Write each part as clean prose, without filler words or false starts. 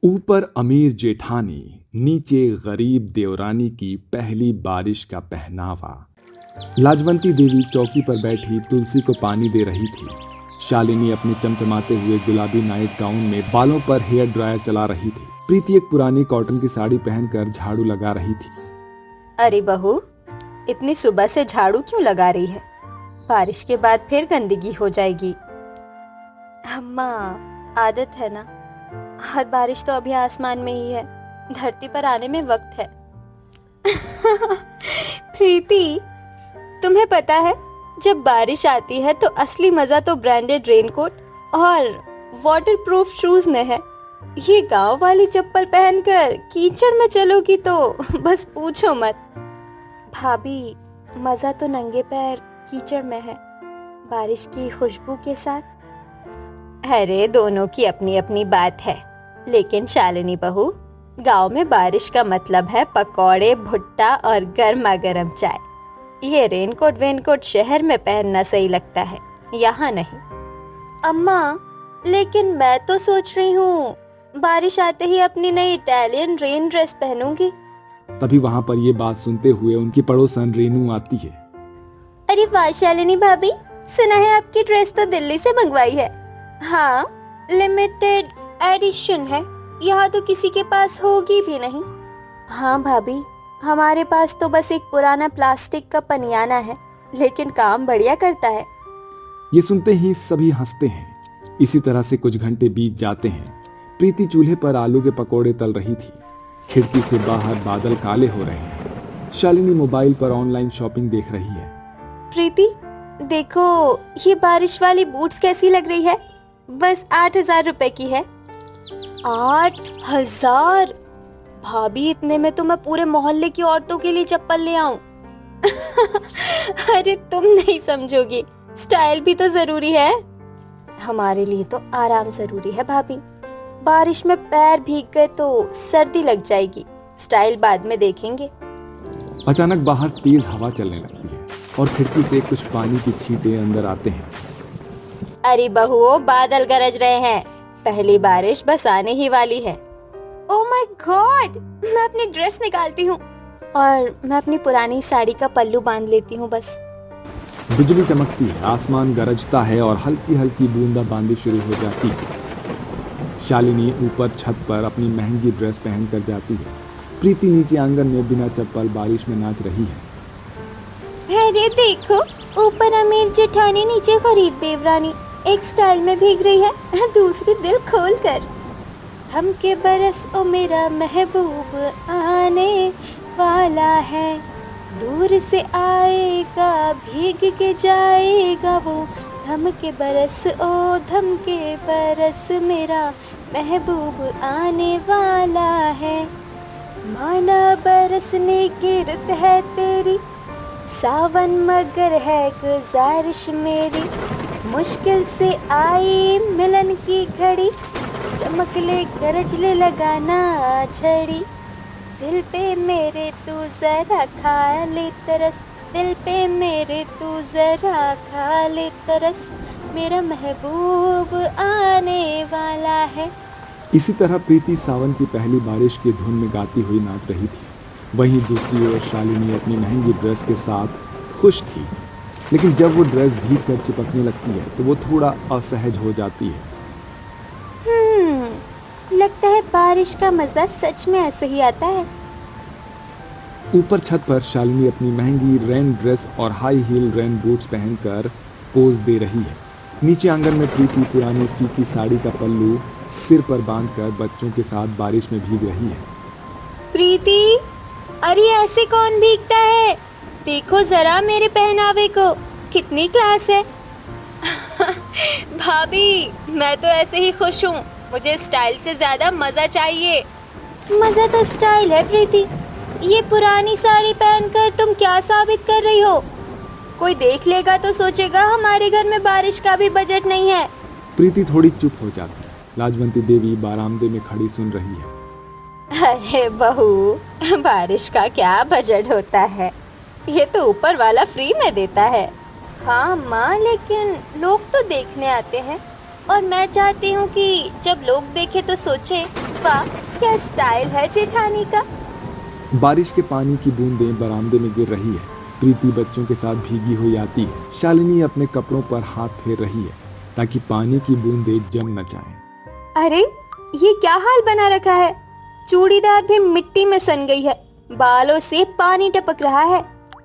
ऊपर अमीर जेठानी, नीचे गरीब देवरानी की पहली बारिश का पहनावा। लाजवंती देवी चौकी पर बैठी तुलसी को पानी दे रही थी। शालिनी अपने चमचमाते हुए गुलाबी नाइट गाउन में बालों पर हेयर ड्रायर चला रही थी। प्रीति एक पुरानी कॉटन की साड़ी पहनकर झाड़ू लगा रही थी। अरे बहू, इतनी सुबह से झाड़ू क्यों लगा रही है? बारिश के बाद फिर गंदगी हो जाएगी। अम्मा, आदत है ना। हर बारिश तो अभी आसमान में ही है, धरती पर आने में वक्त है। प्रीति, तुम्हें पता है, जब बारिश आती है तो असली मजा तो ब्रांडेड रेनकोट और वाटरप्रूफ शूज में है। ये गांव वाली चप्पल पहनकर कीचड़ में चलोगी तो बस पूछो मत। भाभी, मजा तो नंगे पैर कीचड़ में है, बारिश की खुशबू के साथ। अरे, दोनों की अपनी अपनी बात है, लेकिन शालिनी बहू, गांव में बारिश का मतलब है पकौड़े, भुट्टा और गर्मा गर्म चाय। ये रेनकोट वेनकोट शहर में पहनना सही लगता है, यहाँ नहीं। अम्मा, लेकिन मैं तो सोच रही हूँ बारिश आते ही अपनी नई इटालियन रेन ड्रेस पहनूंगी। तभी वहां पर ये बात सुनते हुए उनकी पड़ोसन रेनू आती है। अरे वाह शालिनी भाभी, सुना है आपकी ड्रेस तो दिल्ली से मंगवाई है। हाँ, लिमिटेड एडिशन है, यहाँ तो किसी के पास होगी भी नहीं। हाँ भाभी, हमारे पास तो बस एक पुराना प्लास्टिक का पनियाना है, लेकिन काम बढ़िया करता है। ये सुनते ही सभी हंसते हैं। इसी तरह से कुछ घंटे बीत जाते हैं। प्रीति चूल्हे पर आलू के पकोड़े तल रही थी। खिड़की से बाहर बादल काले हो रहे हैं। शालिनी मोबाइल पर ऑनलाइन शॉपिंग देख रही है। प्रीति, देखो ये बारिश वाली बूट्स कैसी लग रही है? बस 8,000 रुपए की है। 8,000? भाभी, इतने में तो मैं पूरे मोहल्ले की औरतों के लिए चप्पल ले आऊं। अरे तुम नहीं समझोगी, स्टाइल भी तो जरूरी है। हमारे लिए तो आराम जरूरी है भाभी। बारिश में पैर भीग गए तो सर्दी लग जाएगी, स्टाइल बाद में देखेंगे। अचानक बाहर तेज हवा चलने लगती है और खिड़की से कुछ पानी की छींटे अंदर आते हैं। अरे बहुओं, बादल गरज रहे हैं, पहली बारिश बस आने ही वाली है। ओह माय गॉड, मैं अपनी ड्रेस निकालती हूँ और मैं अपनी पुरानी साड़ी का पल्लू बांध लेती हूँ बस। बिजली चमकती है, आसमान गरजता है और हल्की हल्की बूंदाबांदी शुरू हो जाती है। शालिनी ऊपर छत पर अपनी महंगी ड्रेस पहनकर जाती है। प्रीति नीचे आंगन में बिना चप्पल बारिश में नाच रही है। अरे देखो, ऊपर अमीर जेठानी, नीचे गरीब देवरानी, एक स्टाइल में भीग रही है, दूसरी दिल खोल कर। हम के बरस ओ मेरा महबूब आने वाला है, दूर से आएगा भीग के जाएगा वो। धम के बरस ओ धम के बरस मेरा महबूब आने वाला है। माना बरसने की रुत है तेरी, सावन मगर है गुजारिश मेरी। मुश्किल से आई मिलन की घड़ी, चमक ले गरज ले लगाना छड़ी। दिल पे मेरे तू जरा खा ले तरस, दिल पे मेरे तू जरा खा ले तरस, मेरा महबूब आने वाला है। इसी तरह प्रीति सावन की पहली बारिश की धुन में गाती हुई नाच रही थी। वहीं दूसरी ओर शालिनी अपनी महंगी ड्रेस के साथ खुश थी, लेकिन जब वो ड्रेस भीग कर चिपकने लगती है तो वो थोड़ा असहज हो जाती है। लगता है बारिश का मजा सच में ऐसे ही आता है। ऊपर छत पर शालिनी अपनी महंगी रेन ड्रेस और हाई हील रेन बूट्स पहनकर पोज दे रही है। नीचे आंगन में प्रीति पुरानी फीकी साड़ी का पल्लू सिर पर बांधकर बच्चों के साथ बारिश में भीग रही है। प्रीति, अरे ऐसे कौन भीगता है? देखो जरा मेरे पहनावे को, कितनी क्लास है। भाभी, मैं तो ऐसे ही खुश हूँ, मुझे स्टाइल से ज्यादा मजा चाहिए। मजा तो स्टाइल है प्रीति, ये पुरानी साड़ी पहनकर तुम क्या साबित कर रही हो? कोई देख लेगा तो सोचेगा हमारे घर में बारिश का भी बजट नहीं है। प्रीति थोड़ी चुप हो जाती है। लाजवंती देवी बारामदे में खड़ी सुन रही है। अरे बहू, बारिश का क्या बजट होता है, ये तो ऊपर वाला फ्री में देता है। हाँ माँ, लेकिन लोग तो देखने आते हैं, और मैं चाहती हूँ कि जब लोग देखे तो सोचे, वाह क्या स्टाइल है जेठानी का। बारिश के पानी की बूंदें बरामदे में गिर रही है। प्रीति बच्चों के साथ भीगी हुई आती है। शालिनी अपने कपड़ों पर हाथ फेर रही है ताकि पानी की बूंदें जम न जाएं। अरे ये क्या हाल बना रखा है, चूड़ीदार भी मिट्टी में सन गई है, बालों से पानी टपक रहा है।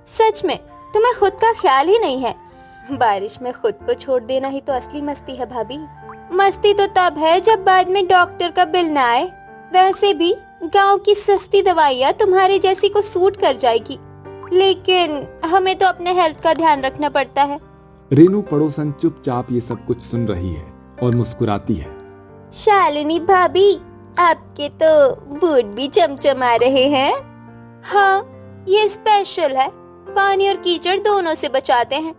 सच में तुम्हें खुद का ख्याल ही नहीं है। बारिश में खुद को छोड़ देना ही तो असली मस्ती है भाभी। मस्ती तो तब है जब बाद में डॉक्टर का बिल ना आए। वैसे भी गांव की सस्ती दवाइयाँ तुम्हारे जैसी को सूट कर जाएगी, लेकिन हमें तो अपने हेल्थ का ध्यान रखना पड़ता है। रेनू पड़ोसन चुपचाप ये सब कुछ सुन रही है और मुस्कुराती है। शालिनी भाभी, आपके तो बूट भी चमचमा रहे हैं। हाँ, ये स्पेशल है, पानी और कीचड़ दोनों से बचाते हैं।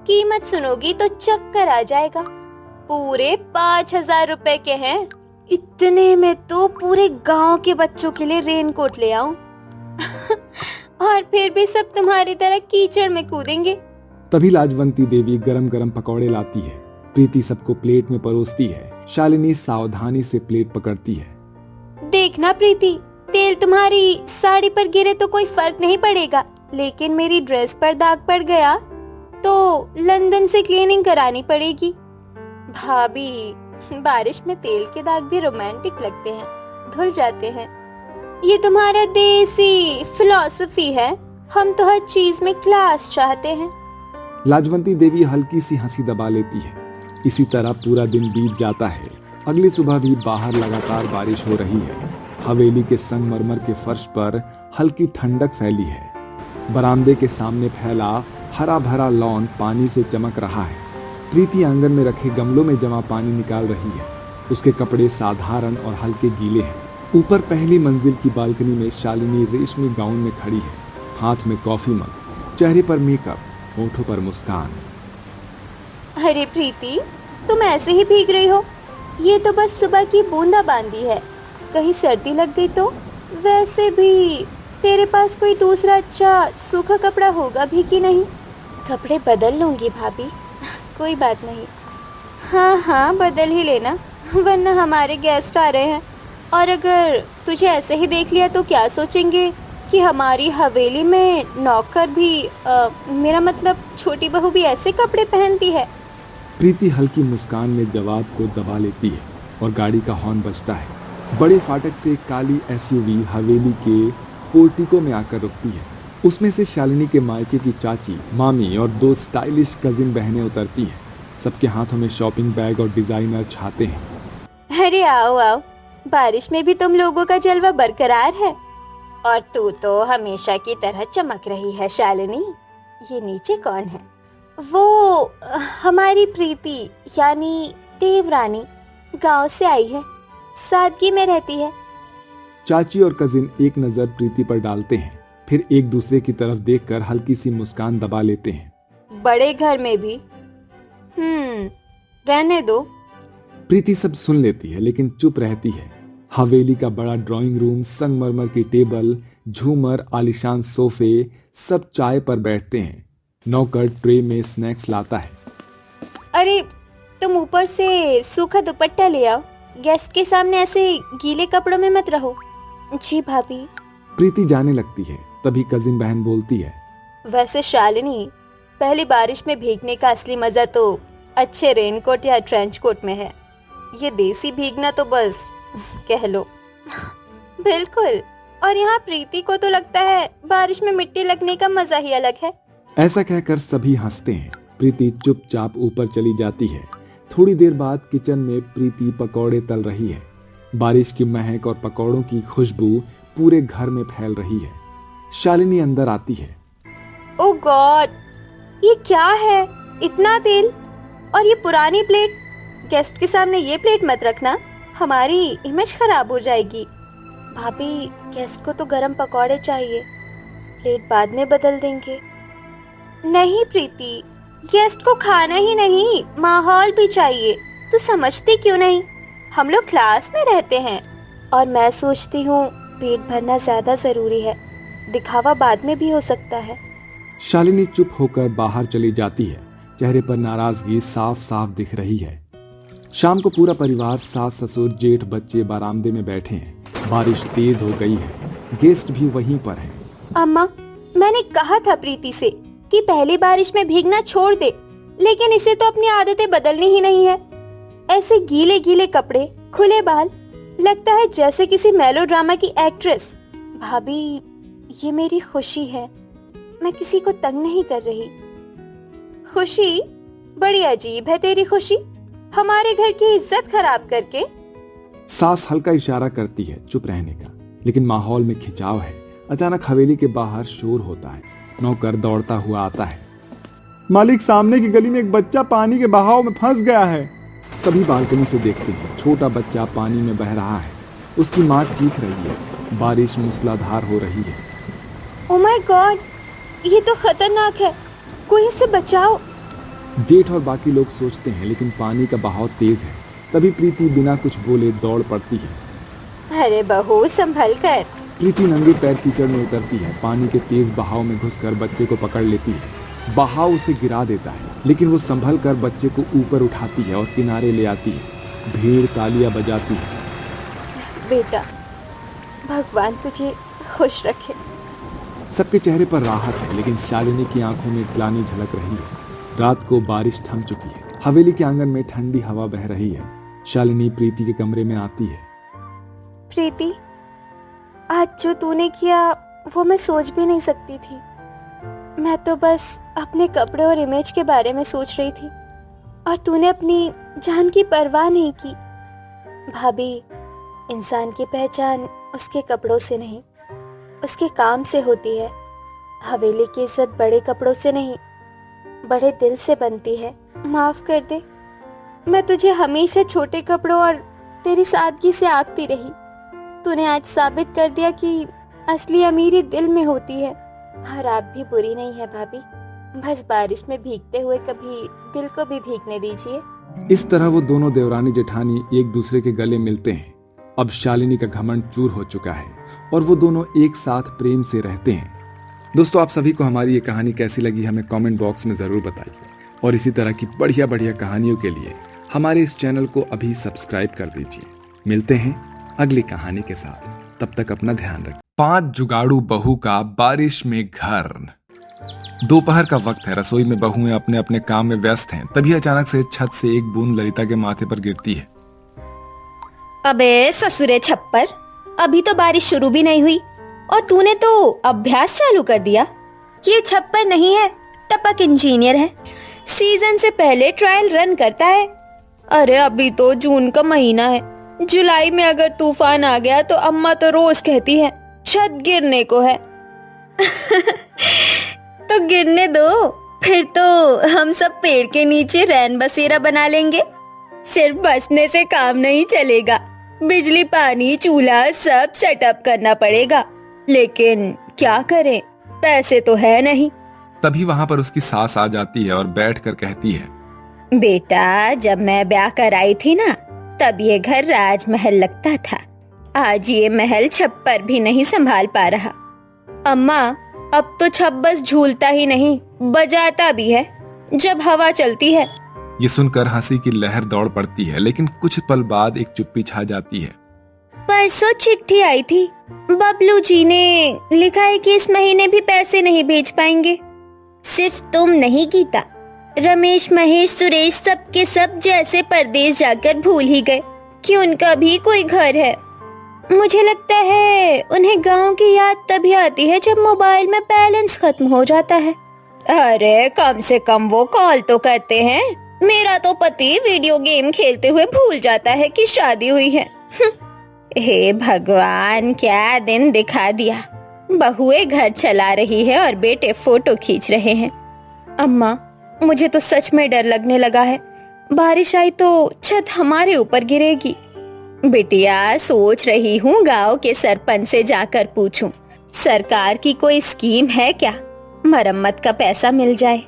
कीमत सुनोगी तो चक्कर आ जाएगा। पूरे 5,000 रुपए के हैं। इतने में तो पूरे गांव के बच्चों के लिए रेनकोट ले आऊं। और फिर भी सब तुम्हारी तरह कीचड़ में कूदेंगे। तभी लाजवंती देवी गरम गरम पकौड़े लाती है। प्रीति सबको प्लेट में परोसती है। शालिनी सावधानी से प्लेट पकड़ती है। देखना प्रीति, तेल तुम्हारी साड़ी पर गिरे तो कोई फर्क नहीं पड़ेगा, लेकिन मेरी ड्रेस पर दाग पड़ गया तो लंदन से क्लीनिंग करानी पड़ेगी। भाभी, बारिश में तेल के दाग भी रोमांटिक लगते हैं, धुल जाते हैं। ये तुम्हारा देसी फिलॉसफी है। हम तो हर चीज में क्लास चाहते हैं। लाजवंती देवी हल्की सी हंसी दबा लेती है। इसी तरह पूरा दिन बीत जाता है। अगली सुबह भी बाहर लगातार बारिश हो रही है। हवेली के संगमरमर के फर्श पर हल्की ठंडक फैली है। बरामदे के सामने फैला हरा भरा लॉन पानी से चमक रहा है। प्रीति आंगन में रखे गमलों में जमा पानी निकाल रही है। उसके कपड़े साधारण और हल्के गीले हैं। ऊपर पहली मंजिल की बालकनी में शालिनी रेशमी गाउन में खड़ी है, हाथ में कॉफी मग, चेहरे पर मेकअप, होठों पर मुस्कान। अरे प्रीति, तुम ऐसे ही भीग रही हो? ये तो बस सुबह की बूंदाबांदी है, कहीं सर्दी लग गई तो? वैसे भी तेरे पास कोई दूसरा अच्छा सूखा कपड़ा होगा भी कि नहीं? कपड़े बदल लूंगी भाभी, कोई बात नहीं। हाँ हाँ, बदल ही लेना, वरना हमारे गेस्ट आ रहे हैं और अगर तुझे ऐसे ही देख लिया तो क्या सोचेंगे कि हमारी हवेली में नौकर भी मेरा मतलब छोटी बहू भी ऐसे कपड़े पहनती है। प्रीति हल्की मुस्कान में जवाब को दबा लेती है और गाड़ी का हॉर्न बजता है। बड़े फाटक से काली एसयूवी हवेली के पोर्टिको में आकर रुकती है। उसमें से शालिनी के मायके की चाची, मामी और 2 स्टाइलिश कजिन बहनें उतरती हैं। सबके हाथों में शॉपिंग बैग और डिजाइनर छाते हैं। अरे आओ आओ, बारिश में भी तुम लोगों का जलवा बरकरार है और तू तो हमेशा की तरह चमक रही है शालिनी। ये नीचे कौन है? वो हमारी प्रीति यानी देवरानी, गांव से आई है, सादगी में रहती है। चाची और कजिन एक नजर प्रीति पर डालते हैं, फिर एक दूसरे की तरफ देखकर हल्की सी मुस्कान दबा लेते हैं। बड़े घर में भी रहने दो। प्रीति सब सुन लेती है लेकिन चुप रहती है। हवेली का बड़ा ड्राइंग रूम, संगमरमर की टेबल, झूमर, आलीशान सोफे, सब चाय पर बैठते हैं। नौकर ट्रे में स्नैक्स लाता है। अरे तुम ऊपर से सूखा दुपट्टा ले आओ, गेस्ट के सामने ऐसे गीले कपड़ों में मत रहो। जी भाभी। प्रीति जाने लगती है, तभी कजिन बहन बोलती है, वैसे शालिनी, पहली बारिश में भीगने का असली मजा तो अच्छे रेनकोट या ट्रेंच कोट में है। ये देसी भीगना तो बस कह लो। बिल्कुल, और यहाँ प्रीति को तो लगता है बारिश में मिट्टी लगने का मजा ही अलग है। ऐसा कहकर सभी हंसते हैं। प्रीति चुपचाप ऊपर चली जाती है। थोड़ी देर बाद किचन में प्रीति पकौड़े तल रही है। बारिश की महक और पकौड़ों की खुशबू पूरे घर में फैल रही है। शालिनी अंदर आती है। ओह गॉड, ये क्या है? इतना तेल और ये पुरानी प्लेट। गेस्ट के सामने ये प्लेट मत रखना, हमारी इमेज खराब हो जाएगी। भाभी, गेस्ट को तो गरम पकौड़े चाहिए, प्लेट बाद में बदल देंगे। नहीं प्रीति, गेस्ट को खाना ही नहीं, माहौल भी चाहिए। तू समझती क्यों नहीं? हम लोग क्लास में रहते हैं और मैं सोचती हूँ पेट भरना ज्यादा जरूरी है, दिखावा बाद में भी हो सकता है। शालिनी चुप होकर बाहर चली जाती है। चेहरे पर नाराजगी साफ साफ दिख रही है। शाम को पूरा परिवार, सास ससुर जेठ बच्चे बरामदे में बैठे हैं। बारिश तेज हो गई है, गेस्ट भी वहीं पर हैं। अम्मा, मैंने कहा था प्रीति से कि पहली बारिश में भीगना छोड़ दे, लेकिन इसे तो अपनी आदतें बदलनी ही नहीं है। ऐसे गीले गीले कपड़े, खुले बाल, लगता है जैसे किसी मेलोड्रामा की एक्ट्रेस। भाभी, ये मेरी खुशी है, मैं किसी को तंग नहीं कर रही। खुशी? बड़ी अजीब है तेरी खुशी, हमारे घर की इज्जत खराब करके। सास हल्का इशारा करती है चुप रहने का, लेकिन माहौल में खिंचाव है। अचानक हवेली के बाहर शोर होता है। नौकर दौड़ता हुआ आता है। मालिक, सामने की गली में एक बच्चा पानी के बहाव में फंस गया है। सभी बालकनी से देखते हैं। छोटा बच्चा पानी में बह रहा है। उसकी माँ चीख रही है। बारिश मूसलाधार हो रही है। ओह माय गॉड, ये तो खतरनाक है, कोई इसे बचाओ। जेठ और बाकी लोग सोचते हैं, लेकिन पानी का बहाव तेज है। तभी प्रीति बिना कुछ बोले दौड़ पड़ती है। अरे बहू, संभल कर। प्रीति नंगे पैर कीचड़ में उतरती है। पानी के तेज बहाव में घुसकर बच्चे को पकड़ लेती है। बहाव उसे गिरा देता है, लेकिन वो संभल कर बच्चे को ऊपर उठाती है और किनारे ले आती है। भीड़ तालियां बजाती है। बेटा, भगवान तुझे खुश रखे। सबके चेहरे पर राहत है, लेकिन शालिनी की आंखों में ग्लानि झलक रही है। रात को बारिश थम चुकी है। हवेली के आंगन में ठंडी हवा बह रही है। शालिनी प्रीति के कमरे में आती है। प्रीति, आज जो तूने किया वो मैं सोच भी नहीं सकती थी। मैं तो बस अपने कपड़े और इमेज के बारे में सोच रही थी, और तूने अपनी जान की परवाह नहीं की। भाभी, इंसान की पहचान उसके कपड़ों से नहीं, उसके काम से होती है। हवेली की इज्जत बड़े कपड़ों से नहीं, बड़े दिल से बनती है। माफ कर दे, मैं तुझे हमेशा छोटे कपड़ों और तेरी सादगी से आंकती रही। तूने आज साबित कर दिया कि असली अमीरी दिल में होती है। और आप भी बुरी नहीं है भाभी, बस बारिश में भीगते हुए कभी दिल को भी भीगने दीजिए। इस तरह वो दोनों देवरानी जेठानी एक दूसरे के गले मिलते हैं। अब शालिनी का घमंड चूर हो चुका है और वो दोनों एक साथ प्रेम से रहते हैं। दोस्तों, आप सभी को हमारी ये कहानी कैसी लगी हमें कमेंट बॉक्स में जरूर बताइए, और इसी तरह की बढ़िया बढ़िया कहानियों के लिए हमारे इस चैनल को अभी सब्सक्राइब कर दीजिए। मिलते हैं अगली कहानी के साथ, तब तक अपना ध्यान रखें। 5 जुगाड़ू बहू का बारिश में घर। दोपहर का वक्त है। रसोई में बहुएं अपने अपने काम में व्यस्त हैं। तभी अचानक से छत से एक बूंद ललिता के माथे पर गिरती है। अबे ससुरे छप्पर, अभी तो बारिश शुरू भी नहीं हुई और तूने तो अभ्यास चालू कर दिया। ये छप्पर नहीं है, टपक इंजीनियर है। सीजन से पहले ट्रायल रन करता है। अरे अभी तो जून का महीना है, जुलाई में अगर तूफान आ गया तो अम्मा तो रोज कहती है छत गिरने को है। तो गिरने दो, फिर तो हम सब पेड़ के नीचे रैन बसेरा बना लेंगे। सिर्फ बसने से काम नहीं चलेगा, बिजली पानी चूल्हा सब सेटअप करना पड़ेगा। लेकिन क्या करें, पैसे तो है नहीं। तभी वहाँ पर उसकी सास आ जाती है और बैठकर कहती है, बेटा, जब मैं ब्याह कर आई थी ना, तब ये घर राजमहल लगता था। आज ये महल छप्पर भी नहीं संभाल पा रहा। अम्मा, अब तो छत बस झूलता ही नहीं, बजाता भी है जब हवा चलती है। ये सुनकर हंसी की लहर दौड़ पड़ती है, लेकिन कुछ पल बाद एक चुप्पी छा जाती है। परसों चिट्ठी आई थी, बबलू जी ने लिखा है कि इस महीने भी पैसे नहीं भेज पाएंगे। सिर्फ तुम नहीं गीता, रमेश, महेश, सुरेश सबके सब जैसे परदेश जाकर भूल ही गए कि उनका भी कोई घर है। मुझे लगता है उन्हें गांव की याद तभी आती है जब मोबाइल में बैलेंस खत्म हो जाता है। अरे कम से कम वो कॉल तो करते हैं। मेरा तो पति वीडियो गेम खेलते हुए भूल जाता है कि शादी हुई है। हे भगवान, क्या दिन दिखा दिया। बहुएं घर चला रही है और बेटे फोटो खींच रहे हैं। अम्मा, मुझे तो सच में डर लगने लगा है। बारिश आई तो छत हमारे ऊपर गिरेगी। बिटिया, सोच रही हूँ गांव के सरपंच से जाकर पूछूं, सरकार की कोई स्कीम है क्या, मरम्मत का पैसा मिल जाए।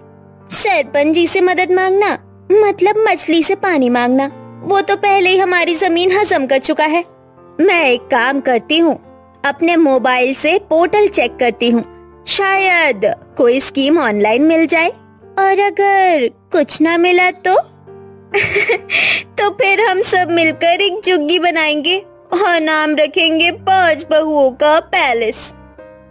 सरपंच जी से मदद मांगना मतलब मछली से पानी मांगना। वो तो पहले ही हमारी जमीन हजम कर चुका है। मैं एक काम करती हूँ, अपने मोबाइल से पोर्टल चेक करती हूँ, शायद कोई स्कीम ऑनलाइन मिल जाए। और अगर कुछ ना मिला तो तो फिर हम सब मिलकर एक जुग्गी बनाएंगे और नाम रखेंगे 5 बहुओं का पैलेस।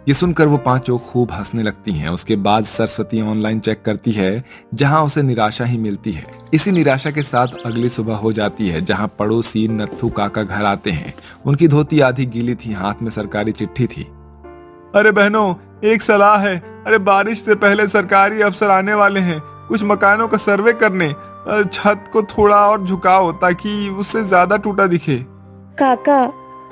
ये सुनकर वो पांचों खूब हंसने लगती हैं। उसके बाद सरस्वती ऑनलाइन चेक करती है, जहां उसे निराशा ही मिलती है। इसी निराशा के साथ अगली सुबह हो जाती है, जहां पड़ोसी नत्थू काका घर आते हैं। उनकी धोती आधी गीली थी, हाथ में सरकारी चिट्ठी थी। अरे बहनों, एक सलाह है। अरे बारिश से पहले सरकारी अफसर आने वाले हैं कुछ मकानों का सर्वे करने। छत को थोड़ा और झुकाओ ताकि उससे ज्यादा टूटा दिखे। काका,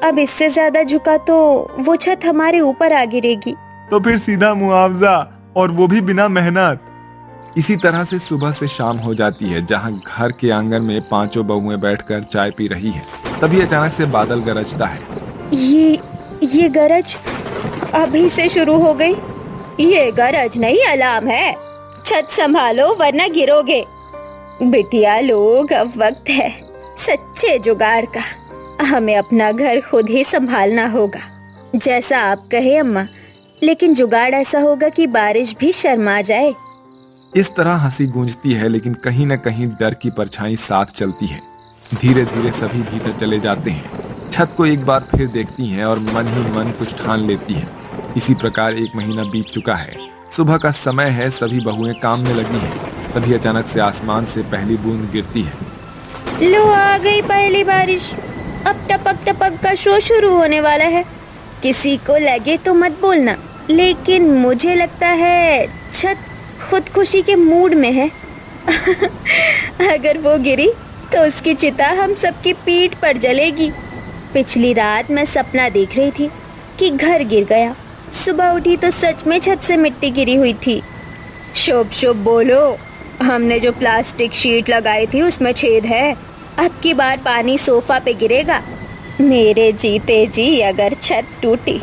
अब इससे ज्यादा झुका तो वो छत हमारे ऊपर आ गिरेगी। तो फिर सीधा मुआवजा, और वो भी बिना मेहनत। इसी तरह से सुबह से शाम हो जाती है, जहां घर के आंगन में पांचों बहुएं बैठकर चाय पी रही हैं। तभी अचानक से बादल गरजता है। ये गरज अभी से शुरू हो गई? ये गरज नहीं, अलार्म है। छत संभालो वरना गिरोगे। बिटिया लोग, अब वक्त है सच्चे जुगाड़ का। हमें अपना घर खुद ही संभालना होगा। जैसा आप कहे अम्मा, लेकिन जुगाड़ ऐसा होगा कि बारिश भी शर्मा जाए। इस तरह हंसी गूंजती है, लेकिन कहीं न कहीं डर की परछाई साथ चलती है। धीरे धीरे सभी भीतर चले जाते हैं। छत को एक बार फिर देखती हैं और मन ही मन कुछ ठान लेती हैं। इसी प्रकार 1 महीना बीत चुका है। सुबह का समय है, सभी बहुएं काम में लगी हैं। तभी अचानक से आसमान से पहली बूंद गिरती है। लो, आ गई पहली बारिश। अब टपक टपक का शो शुरू होने वाला है। किसी को लगे तो मत बोलना, लेकिन मुझे लगता है छत खुदकुशी के मूड में है। अगर वो गिरी तो उसकी चिता हम सबकी पीठ पर जलेगी। पिछली रात मैं सपना देख रही थी कि घर गिर गया। सुबह उठी तो सच में छत से मिट्टी गिरी हुई थी। शुभ शुभ बोलो। हमने जो प्लास्टिक शीट लगाई थी उसमें छेद है। अब की बार पानी सोफा पे गिरेगा। मेरे जीते जी अगर छत टूटी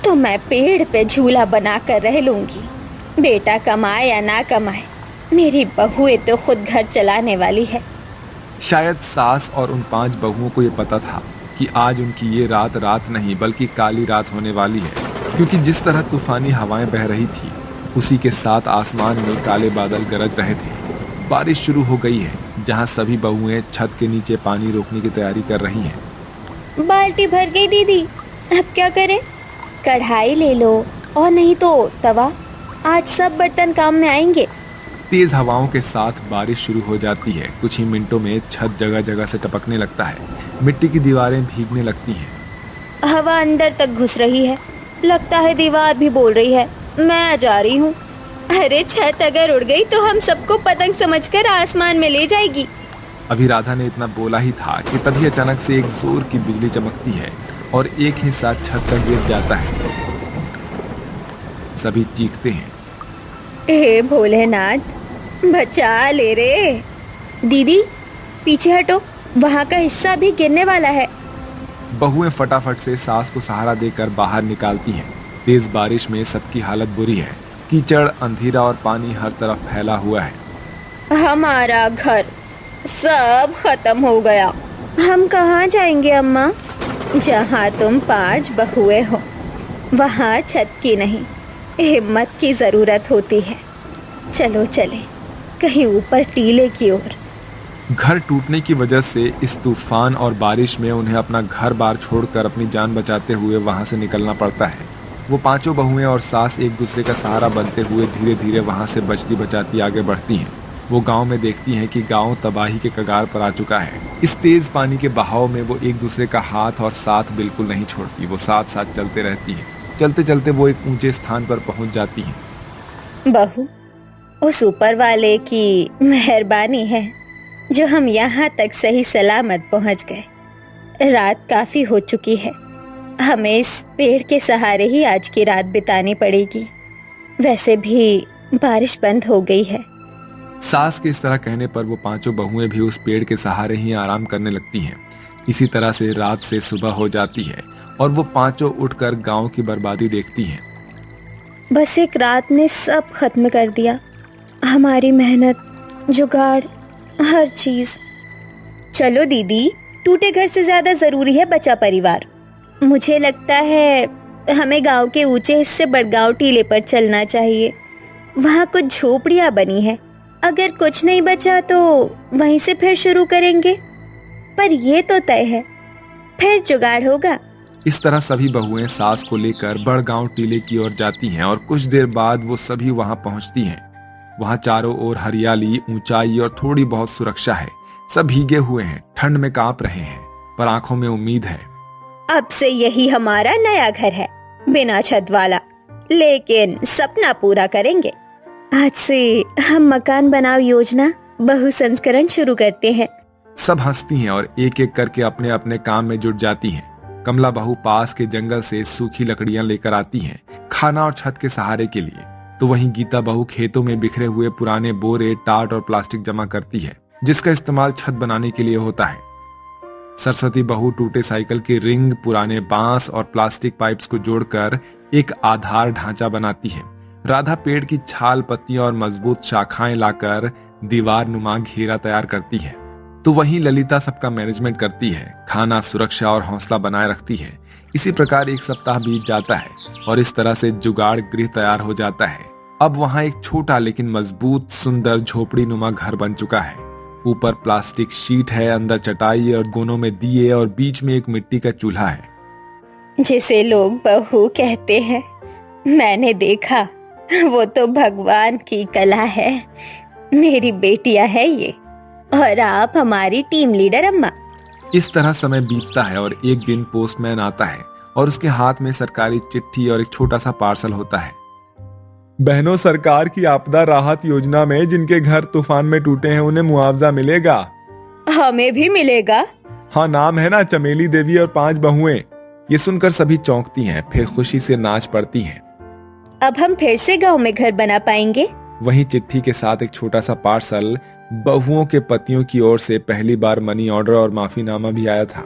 तो मैं पेड़ पे झूला बना कर रह लूंगी। बेटा कमाए या ना कमाए, मेरी बहुएं तो खुद घर चलाने वाली है। शायद सास और उन 5 बहुओं को ये पता था कि आज उनकी ये रात नहीं बल्कि काली रात होने वाली है, क्योंकि जिस तरह तूफानी हवाएं बह रही थी, उसी के साथ आसमान में काले बादल गरज रहे थे। बारिश शुरू हो गई है, जहां सभी बहुएं छत के नीचे पानी रोकने की तैयारी कर रही हैं। बाल्टी भर गई दीदी, अब क्या करें? कढ़ाई ले लो, और नहीं तो तवा। आज सब बर्तन काम में आएंगे। तेज हवाओं के साथ बारिश शुरू हो जाती है। कुछ ही मिनटों में छत जगह जगह से टपकने लगता है। मिट्टी की दीवारें भीगने लगती हैं। हवा अंदर तक घुस रही है। लगता है दीवार भी बोल रही है, मैं जा रही हूँ। अरे छत अगर उड़ गई तो हम सबको पतंग समझकर आसमान में ले जाएगी। अभी राधा ने इतना बोला ही था कि तभी अचानक से एक जोर की बिजली चमकती है और एक ही साथ छत पर गिर जाता है। सभी चीखते हैं, हे भोलेनाथ, बचा ले रे। दीदी पीछे हटो, वहाँ का हिस्सा भी गिरने वाला है। बहुएं फटाफट से सास को सहारा देकर बाहर निकालती हैं। तेज बारिश में सबकी हालत बुरी है। कीचड़, अंधेरा और पानी हर तरफ फैला हुआ है। हमारा घर सब खत्म हो गया। हम कहाँ जाएंगे अम्मा? जहाँ तुम 5 बहुएं हो, वहाँ छत की नहीं, हिम्मत की जरूरत होती है। चलो चले कहीं ऊपर टीले की ओर। घर टूटने की वजह से इस तूफान और बारिश में उन्हें अपना घर बार छोड़कर अपनी जान बचाते हुए वहां से निकलना पड़ता है। वो 5 बहुएं और सास एक दूसरे का सहारा बनते हुए धीरे धीरे वहां से बचती बचाती आगे बढ़ती हैं। वो गांव में देखती हैं कि गांव तबाही के कगार पर आ चुका है। इस तेज पानी के बहाव में वो एक दूसरे का हाथ और साथ बिल्कुल नहीं छोड़ती। वो साथ साथ चलते रहती हैं। चलते चलते वो एक ऊंचे स्थान पर पहुंच जाती हैं। बहू, उस ऊपर वाले की मेहरबानी है जो हम यहाँ तक सही सलामत पहुँच गए। रात काफी हो चुकी है, हमें इस पेड़ के सहारे ही आज की रात बितानी पड़ेगी। वैसे भी बारिश बंद हो गई है। सास के इस तरह कहने पर वो 5 बहुएं भी उस पेड़ के सहारे ही आराम करने लगती हैं। इसी तरह से रात से सुबह हो जाती है और वो 5 उठकर गांव की बर्बादी देखती हैं। बस एक रात ने सब खत्म कर दिया, हमारी मेहनत, जुगाड़, हर चीज। चलो दीदी, टूटे घर से ज्यादा जरूरी है बचा परिवार। मुझे लगता है हमें गांव के ऊंचे हिस्से बड़गांव टीले पर चलना चाहिए। वहाँ कुछ झोपड़ियाँ बनी है, अगर कुछ नहीं बचा तो वहीं से फिर शुरू करेंगे, पर ये तो तय है फिर जुगाड़ होगा। इस तरह सभी बहुएं सास को लेकर बड़गांव टीले की ओर जाती हैं और कुछ देर बाद वो सभी वहां पहुंचती हैं। वहां चारों ओर हरियाली, ऊंचाई और थोड़ी बहुत सुरक्षा है। सब भीगे हुए हैं, ठंड में कांप रहे हैं, पर आंखों में उम्मीद है। अब से यही हमारा नया घर है, बिना छत वाला, लेकिन सपना पूरा करेंगे। आज से हम मकान बनाओ योजना बहु संस्करण शुरू करते हैं। सब हंसती हैं और एक एक करके अपने अपने काम में जुट जाती हैं। कमला बहू पास के जंगल से सूखी लकड़ियां लेकर आती हैं, खाना और छत के सहारे के लिए। तो वहीं गीता बहू खेतों में बिखरे हुए पुराने बोरे, टाट और प्लास्टिक जमा करती है, जिसका इस्तेमाल छत बनाने के लिए होता है। सरस्वती बहू टूटे साइकिल की रिंग, पुराने बांस और प्लास्टिक पाइप्स को जोड़कर एक आधार ढांचा बनाती है। राधा पेड़ की छाल, पत्तियां और मजबूत शाखाएं लाकर दीवार नुमा घेरा तैयार करती है। तो वहीं ललिता सबका मैनेजमेंट करती है, खाना, सुरक्षा और हौसला बनाए रखती है। इसी प्रकार एक सप्ताह बीत जाता है और इस तरह से जुगाड़ गृह तैयार हो जाता है। अब वहां एक छोटा लेकिन मजबूत, सुंदर झोपड़ी नुमा घर बन चुका है। ऊपर प्लास्टिक शीट है, अंदर चटाई और कोनों में दिए और बीच में एक मिट्टी का चूल्हा है, जिसे लोग बहू कहते हैं। मैंने देखा, वो तो भगवान की कला है। मेरी बेटियां है ये, और आप हमारी टीम लीडर अम्मा। इस तरह समय बीतता है और एक दिन पोस्टमैन आता है और उसके हाथ में सरकारी चिट्ठी और एक छोटा सा पार्सल होता है। बहनों, सरकार की आपदा राहत योजना में जिनके घर तूफान में टूटे हैं उन्हें मुआवजा मिलेगा। हमें भी मिलेगा। हाँ, नाम है ना चमेली देवी और 5 बहुएं। ये सुनकर सभी चौंकती हैं, फिर खुशी से नाच पड़ती हैं। अब हम फिर से गांव में घर बना पाएंगे। वहीं चिट्ठी के साथ एक छोटा सा पार्सल बहुओं के पतियों की ओर से पहली बार मनी ऑर्डर और माफीनामा भी आया था।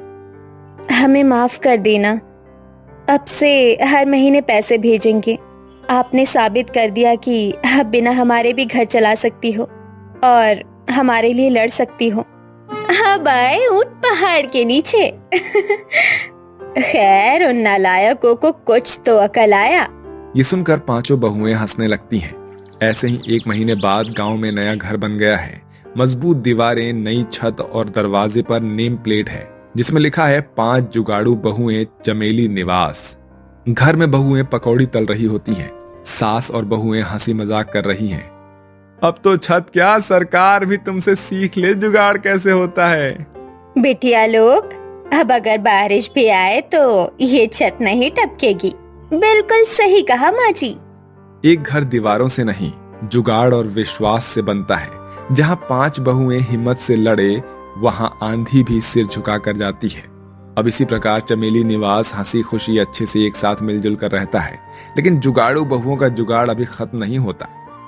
हमें माफ कर देना, अब से हर महीने पैसे भेजेंगे। आपने साबित कर दिया कि आप बिना हमारे भी घर चला सकती हो और हमारे लिए लड़ सकती हो। अब आए ऊंट पहाड़ के नीचे। खैर, उन नालायकों को कुछ तो अकल आया। ये सुनकर 5 बहुएं हंसने लगती हैं। ऐसे ही 1 महीने बाद गांव में नया घर बन गया है। मजबूत दीवारें, नई छत और दरवाजे पर नेम प्लेट है जिसमें लिखा है 5 जुगाड़ू बहुएं चमेली निवास। घर में बहुएं पकौड़ी तल रही होती हैं। सास और बहुएं हंसी मजाक कर रही हैं। अब तो छत क्या, सरकार भी तुमसे सीख ले जुगाड़ कैसे होता है। बिटिया लोग, अब अगर बारिश भी आए तो ये छत नहीं टपकेगी। बिल्कुल सही कहा माँ जी। एक घर दीवारों से नहीं, जुगाड़ और विश्वास से बनता है। जहां 5 बहुएं हिम्मत से लड़े, वहां आंधी भी सिर झुकाकर जाती है। अब इसी प्रकार चमेली निवास हंसी खुशी अच्छे से एक साथ मिलजुल कर रहता है। लेकिन जुगाड़ू बहुओं का जुगाड़ अभी खत्म नहीं होता।